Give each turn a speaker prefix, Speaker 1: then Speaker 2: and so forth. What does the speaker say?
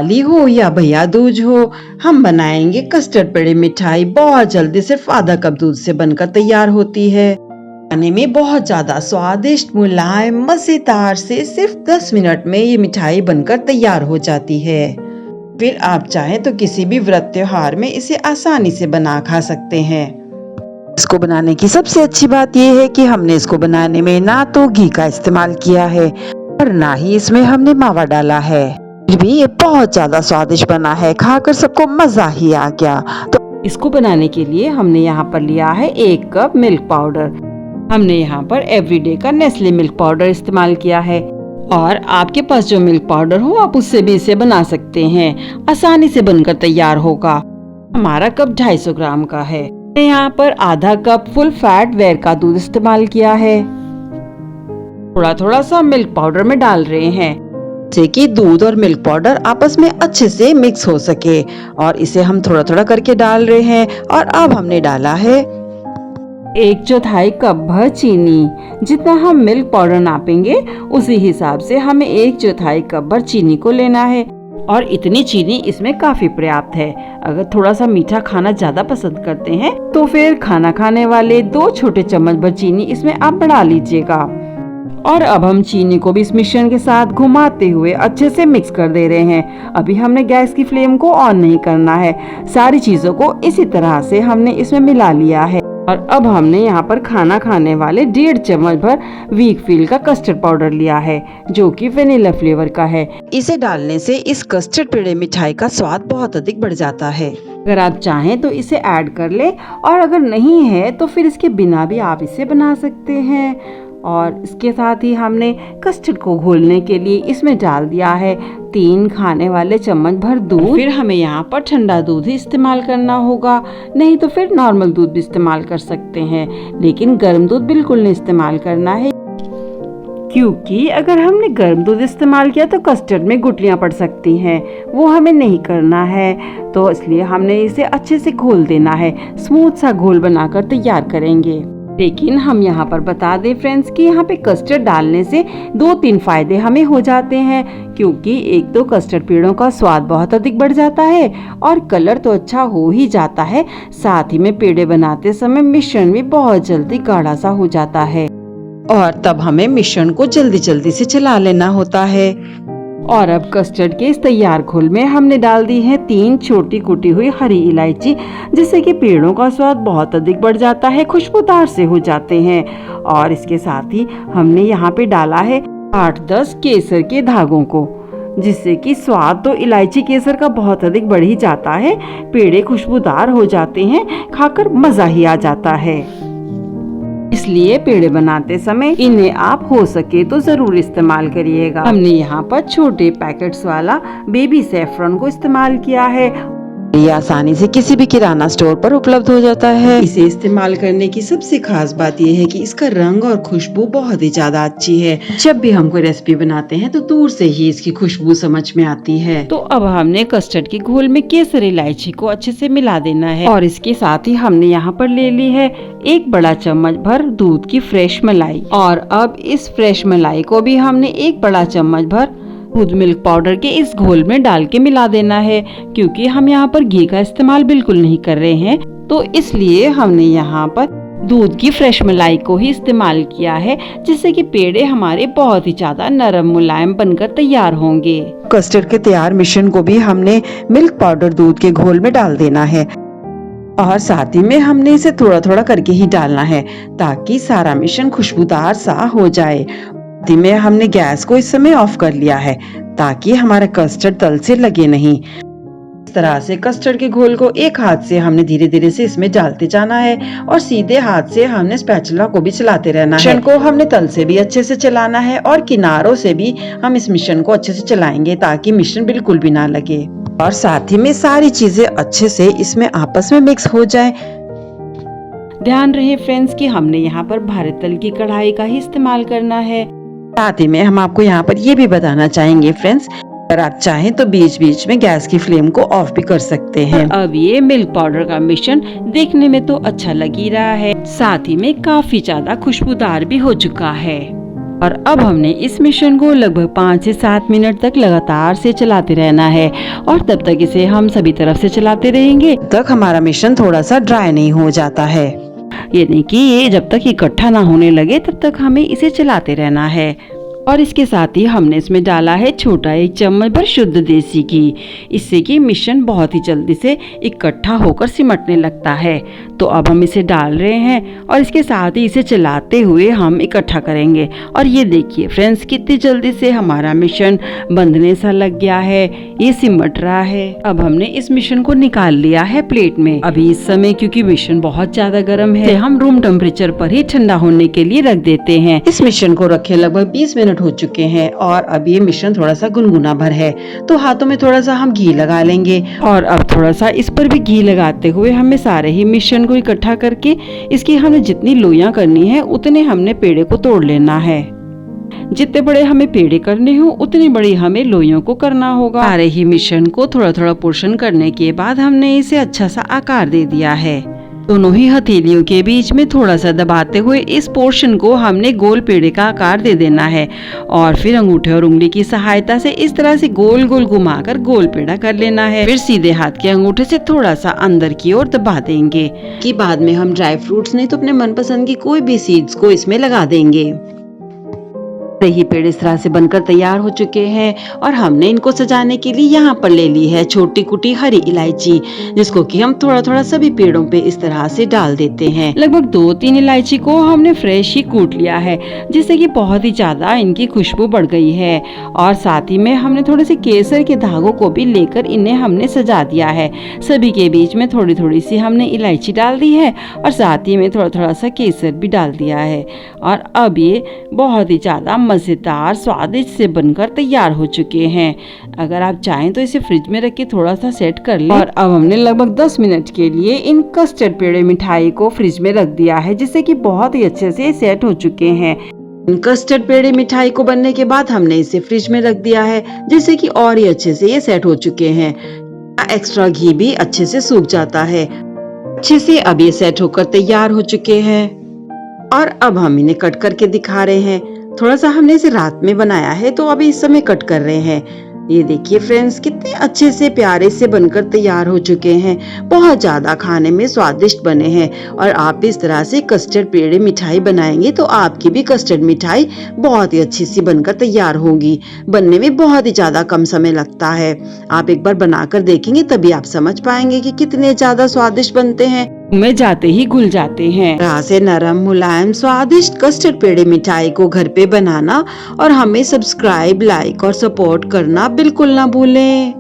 Speaker 1: दिवाली हो या भैया दूज हो, हम बनाएंगे कस्टर्ड पेड़े मिठाई। बहुत जल्दी सिर्फ आधा कप दूध से बनकर तैयार होती है। खाने में बहुत ज्यादा स्वादिष्ट, मुलायम, मजेदार से सिर्फ 10 मिनट में ये मिठाई बनकर तैयार हो जाती है। फिर आप चाहें तो किसी भी व्रत त्योहार में इसे आसानी से बना खा सकते हैं। इसको बनाने की सबसे अच्छी बात यह है कि हमने इसको बनाने में ना तो घी का इस्तेमाल किया है और ना ही इसमें हमने मावा डाला है। फिर भी ये बहुत ज्यादा स्वादिष्ट बना है, खाकर सबको मजा ही आ गया। तो इसको बनाने के लिए हमने यहाँ पर लिया है 1 कप मिल्क पाउडर। हमने यहाँ पर एवरीडे का नेस्ले मिल्क पाउडर इस्तेमाल किया है और आपके पास जो मिल्क पाउडर हो आप उससे भी इसे बना सकते हैं। आसानी से बनकर तैयार होगा। हमारा कप 250 ग्राम का है। यहाँ पर आधा कप फुल फैट वेयर का दूध इस्तेमाल किया है। थोड़ा थोड़ा सा मिल्क पाउडर में डाल रहे हैं जिससे कि दूध और मिल्क पाउडर आपस में अच्छे से मिक्स हो सके, और इसे हम थोड़ा थोड़ा करके डाल रहे हैं। और अब हमने डाला है 1/4 कप भर चीनी। जितना हम मिल्क पाउडर नापेंगे उसी हिसाब से हमें 1/4 कप भर चीनी को लेना है, और इतनी चीनी इसमें काफी पर्याप्त है। अगर थोड़ा सा मीठा खाना ज्यादा पसंद करते हैं तो फिर खाना खाने वाले 2 छोटे चम्मच भर चीनी इसमें आप बढ़ा लीजिएगा। और अब हम चीनी को भी इस मिश्रण के साथ घुमाते हुए अच्छे से मिक्स कर दे रहे हैं। अभी हमने गैस की फ्लेम को ऑन नहीं करना है। सारी चीजों को इसी तरह से हमने इसमें मिला लिया है। और अब हमने यहाँ पर खाना खाने वाले 1.5 चम्मच भर वीकफील्ड का कस्टर्ड पाउडर लिया है, जो कि वेनिला फ्लेवर का है। इसे डालने से इस कस्टर्ड पेड़े मिठाई का स्वाद बहुत अधिक बढ़ जाता है। अगर आप चाहें तो इसे ऐड कर ले, और अगर नहीं है तो फिर इसके बिना भी आप इसे बना सकते हैं। और इसके साथ ही हमने कस्टर्ड को घोलने के लिए इसमें डाल दिया है 3 खाने वाले चम्मच भर दूध। फिर हमें यहाँ पर ठंडा दूध ही इस्तेमाल करना होगा, नहीं तो फिर नॉर्मल दूध भी इस्तेमाल कर सकते हैं, लेकिन गर्म दूध बिल्कुल नहीं इस्तेमाल करना है, क्योंकि अगर हमने गर्म दूध इस्तेमाल किया तो कस्टर्ड में गुठलियां पड़ सकती हैं। वो हमें नहीं करना है, तो इसलिए हमने इसे अच्छे से घोल देना है। स्मूथ सा घोल बनाकर तैयार करेंगे। लेकिन हम यहाँ पर बता दें फ्रेंड्स कि यहाँ पे कस्टर्ड डालने से 2-3 फायदे हमें हो जाते हैं, क्योंकि एक तो कस्टर्ड पेड़ों का स्वाद बहुत अधिक बढ़ जाता है और कलर तो अच्छा हो ही जाता है, साथ ही में पेड़े बनाते समय मिश्रण भी बहुत जल्दी गाढ़ा सा हो जाता है, और तब हमें मिश्रण को जल्दी जल्दी से चला लेना होता है। और अब कस्टर्ड के इस तैयार घोल में हमने डाल दी है 3 छोटी कुटी हुई हरी इलायची, जिससे कि पेड़ों का स्वाद बहुत अधिक बढ़ जाता है, खुशबूदार से हो जाते हैं। और इसके साथ ही हमने यहाँ पे डाला है 8-10 केसर के धागों को, जिससे कि स्वाद तो इलायची केसर का बहुत अधिक बढ़ ही जाता है। पेड़े खुशबूदार हो जाते हैं, खाकर मजा ही आ जाता है। इसलिए पेड़े बनाते समय इन्हें आप हो सके तो जरूर इस्तेमाल करिएगा। हमने यहाँ पर छोटे पैकेट्स वाला बेबी सैफरन को इस्तेमाल किया है। ये आसानी से किसी भी किराना स्टोर पर उपलब्ध हो जाता है। इसे इस्तेमाल करने की सबसे खास बात यह है कि इसका रंग और खुशबू बहुत ही ज्यादा अच्छी है। जब भी हम कोई रेसिपी बनाते हैं तो दूर से ही इसकी खुशबू समझ में आती है। तो अब हमने कस्टर्ड के घोल में केसर इलायची को अच्छे से मिला देना है, और इसके साथ ही हमने यहाँ पर ले ली है 1 बड़ा चम्मच भर दूध की फ्रेश मलाई। और अब इस फ्रेश मलाई को भी हमने 1 बड़ा चम्मच भर दूध मिल्क पाउडर के इस घोल में डाल के मिला देना है, क्योंकि हम यहाँ पर घी का इस्तेमाल बिल्कुल नहीं कर रहे हैं, तो इसलिए हमने यहाँ पर दूध की फ्रेश मलाई को ही इस्तेमाल किया है, जिससे कि पेड़े हमारे बहुत ही ज्यादा नरम मुलायम बनकर तैयार होंगे। कस्टर्ड के तैयार मिश्रण को भी हमने मिल्क पाउडर दूध के घोल में डाल देना है, और साथ ही में हमने इसे थोड़ा थोड़ा करके ही डालना है, ताकि सारा मिश्रण खुशबूदार सा हो जाए। में हमने गैस को इस समय ऑफ कर लिया है, ताकि हमारा कस्टर्ड तल से लगे नहीं। इस तरह से कस्टर्ड के घोल को एक हाथ से हमने धीरे धीरे से इसमें डालते जाना है, और सीधे हाथ से हमने स्पैचुला को भी चलाते रहना है। मिश्रण को हमने तल से भी अच्छे से चलाना है, और किनारों से भी हम इस मिश्रण को अच्छे से चलाएंगे, ताकि मिश्रण बिल्कुल भी ना लगे, और साथ ही में सारी चीजें अच्छे से इसमें आपस में मिक्स हो जाए। ध्यान रहे फ्रेंड्स कि हमने यहाँ पर भारत तल की कढ़ाई का ही इस्तेमाल करना है। साथ ही में हम आपको यहाँ पर ये भी बताना चाहेंगे फ्रेंड्स, अगर आप चाहें तो बीच बीच में गैस की फ्लेम को ऑफ भी कर सकते हैं। अब ये मिल्क पाउडर का मिश्रण देखने में तो अच्छा लग ही रहा है, साथ ही में काफी ज्यादा खुशबूदार भी हो चुका है। और अब हमने इस मिश्रण को लगभग 5 से 7 मिनट तक लगातार से चलाते रहना है और तब तक इसे हम सभी तरफ से चलाते रहेंगे तब तक हमारा मिश्रण थोड़ा सा ड्राई नहीं हो जाता है। यानी कि ये जब तक इकट्ठा ना होने लगे तब तक हमें इसे चलाते रहना है। और इसके साथ ही हमने इसमें डाला है छोटा 1 चम्मच भर शुद्ध देसी घी। इससे कि मिश्रण बहुत ही जल्दी से इकट्ठा होकर सिमटने लगता है। तो अब हम इसे डाल रहे हैं और इसके साथ ही इसे चलाते हुए हम इकट्ठा करेंगे। और ये देखिए फ्रेंड्स, कितनी जल्दी से हमारा मिश्रण बंधने सा लग गया है, ये सिमट रहा है। अब हमने इस मिश्रण को निकाल लिया है प्लेट में। अभी इस समय क्योंकि मिश्रण बहुत ज्यादा गर्म है, हम रूम टेम्परेचर पर ही ठंडा होने के लिए रख देते हैं। इस मिश्रण को रखे लगभग 20 मिनट हो चुके हैं और अब ये मिश्रण थोड़ा सा गुनगुना भर है, तो हाथों में थोड़ा सा हम घी लगा लेंगे। और अब थोड़ा सा इस पर भी घी लगाते हुए हमें सारे ही मिश्रण को इकट्ठा करके इसकी हमें जितनी लोइयां करनी है उतने हमने पेड़े को तोड़ लेना है। जितने बड़े हमें पेड़े करने हो उतनी बड़ी हमें लोइयों को करना होगा। सारे ही मिश्रण को थोड़ा थोड़ा पोर्शन करने के बाद हमने इसे अच्छा सा आकार दे दिया है। दोनों ही हथेलियों के बीच में थोड़ा सा दबाते हुए इस पोर्शन को हमने गोल पेड़े का आकार दे देना है और फिर अंगूठे और उंगली की सहायता से इस तरह से गोल गोल घुमाकर गोल पेड़ा कर लेना है। फिर सीधे हाथ के अंगूठे से थोड़ा सा अंदर की ओर दबा देंगे। कि बाद में हम ड्राई फ्रूट्स नहीं तो अपने मनपसंद की कोई भी सीड्स को इसमें लगा देंगे। दही पेड़ इस तरह से बनकर तैयार हो चुके हैं और हमने इनको सजाने के लिए यहाँ पर ले ली है छोटी कुटी हरी इलायची, जिसको कि हम थोड़ा थोड़ा सभी पेड़ों पे इस तरह से डाल देते हैं। लगभग 2-3 इलायची को हमने फ्रेश ही कूट लिया है, जिससे कि बहुत ही ज्यादा इनकी खुशबू बढ़ गई है। और साथ ही में हमने थोड़े से केसर के धागों को भी लेकर इन्हें हमने सजा दिया है। सभी के बीच में थोड़ी थोड़ी सी हमने इलायची डाल दी है और साथ ही में थोड़ा थोड़ा सा केसर भी डाल दिया है। और अब ये बहुत ही ज्यादा मजेदार स्वादिष्ट से बनकर तैयार हो चुके हैं। अगर आप चाहें तो इसे फ्रिज में रख के थोड़ा सा सेट कर लें। और अब हमने लगभग 10 मिनट के लिए इन कस्टर्ड पेड़े मिठाई को फ्रिज में रख दिया है, जिससे कि बहुत ही अच्छे से सेट हो चुके हैं। कस्टर्ड पेड़े मिठाई को बनने के बाद हमने इसे फ्रिज में रख दिया है, जिससे कि और ही अच्छे से ये सेट हो चुके हैं। एक्स्ट्रा घी भी अच्छे से सूख जाता है। अच्छे से अब ये सेट होकर तैयार हो चुके हैं और अब हम इन्हें कट करके दिखा रहे हैं। थोड़ा सा हमने इसे रात में बनाया है तो अभी इस समय कट कर रहे हैं। ये देखिए फ्रेंड्स, कितने अच्छे से प्यारे से बनकर तैयार हो चुके हैं। बहुत ज्यादा खाने में स्वादिष्ट बने हैं। और आप इस तरह से कस्टर्ड पेड़े मिठाई बनाएंगे तो आपकी भी कस्टर्ड मिठाई बहुत ही अच्छी सी बनकर तैयार होगी। बनने में बहुत ही ज्यादा कम समय लगता है। आप एक बार बनाकर देखेंगे तभी आप समझ पाएंगे कि कितने ज्यादा स्वादिष्ट बनते हैं। में जाते ही घुल जाते हैं। तरह से नरम मुलायम स्वादिष्ट कस्टर्ड पेड़े मिठाई को घर पे बनाना और हमें सब्सक्राइब, लाइक और सपोर्ट करना बिल्कुल ना भूलें।